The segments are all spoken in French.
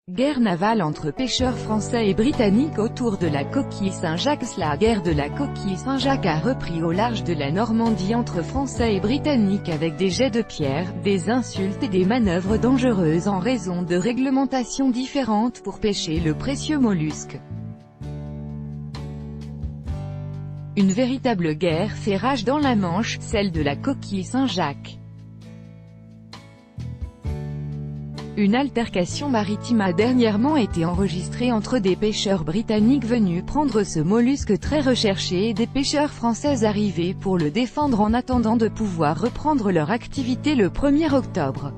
Guerre navale entre pêcheurs français et britanniques autour de la coquille Saint-Jacques. La guerre de la coquille Saint-Jacques a repris au large de la Normandie entre Français et Britanniques avec des jets de pierre, des insultes et des manœuvres dangereuses en raison de réglementations différentes pour pêcher le précieux mollusque. Une véritable guerre fait rage dans la Manche, celle de la coquille Saint-Jacques. Une altercation maritime a dernièrement été enregistrée entre des pêcheurs britanniques venus prendre ce mollusque très recherché et des pêcheurs français arrivés pour le défendre en attendant de pouvoir reprendre leur activité le 1er octobre.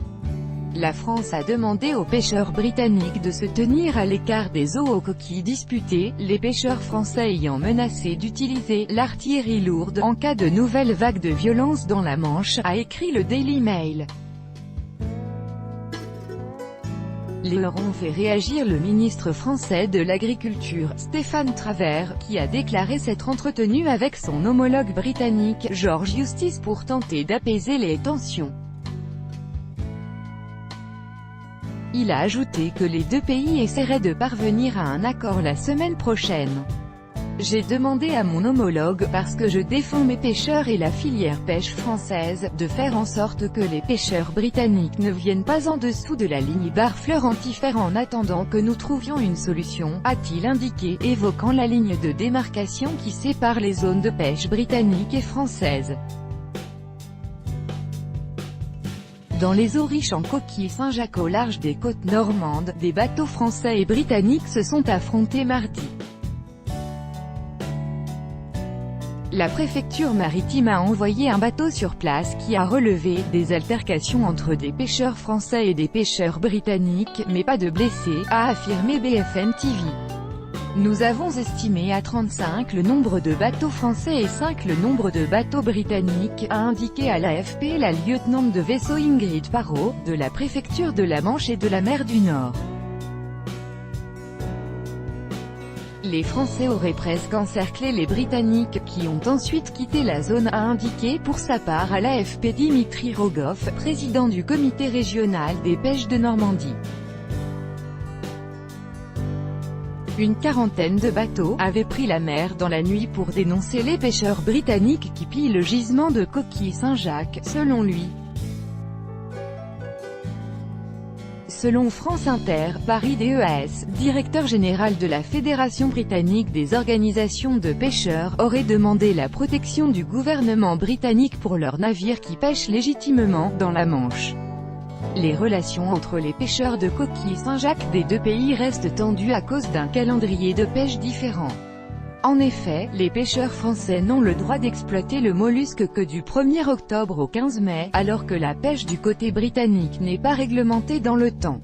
La France a demandé aux pêcheurs britanniques de se tenir à l'écart des eaux aux coquilles disputées, les pêcheurs français ayant menacé d'utiliser l'artillerie lourde en cas de nouvelles vagues de violence dans la Manche, a écrit le Daily Mail. Les ont fait réagir le ministre français de l'Agriculture, Stéphane Travert, qui a déclaré s'être entretenu avec son homologue britannique, George Eustice, pour tenter d'apaiser les tensions. Il a ajouté que les deux pays essaieraient de parvenir à un accord la semaine prochaine. J'ai demandé à mon homologue, parce que je défends mes pêcheurs et la filière pêche française, de faire en sorte que les pêcheurs britanniques ne viennent pas en dessous de la ligne Barfleur antifère en attendant que nous trouvions une solution, a-t-il indiqué, évoquant la ligne de démarcation qui sépare les zones de pêche britanniques et françaises. Dans les eaux riches en coquilles Saint-Jacques au large des côtes normandes, des bateaux français et britanniques se sont affrontés mardi. La préfecture maritime a envoyé un bateau sur place qui a relevé des altercations entre des pêcheurs français et des pêcheurs britanniques, mais pas de blessés, a affirmé BFM TV. Nous avons estimé à 35 le nombre de bateaux français et 5 le nombre de bateaux britanniques, a indiqué à l'AFP la lieutenant de vaisseau Ingrid Parrot, de la préfecture de la Manche et de la mer du Nord. Les Français auraient presque encerclé les Britanniques, qui ont ensuite quitté la zone, a indiqué pour sa part à l'AFP Dimitri Rogoff, président du comité régional des pêches de Normandie. Une quarantaine de bateaux avaient pris la mer dans la nuit pour dénoncer les pêcheurs britanniques qui pillent le gisement de coquilles Saint-Jacques, selon lui. Selon France Inter, Barry Dehaes, directeur général de la Fédération britannique des organisations de pêcheurs, aurait demandé la protection du gouvernement britannique pour leurs navires qui pêchent légitimement dans la Manche. Les relations entre les pêcheurs de coquilles Saint-Jacques des deux pays restent tendues à cause d'un calendrier de pêche différent. En effet, les pêcheurs français n'ont le droit d'exploiter le mollusque que du 1er octobre au 15 mai, alors que la pêche du côté britannique n'est pas réglementée dans le temps.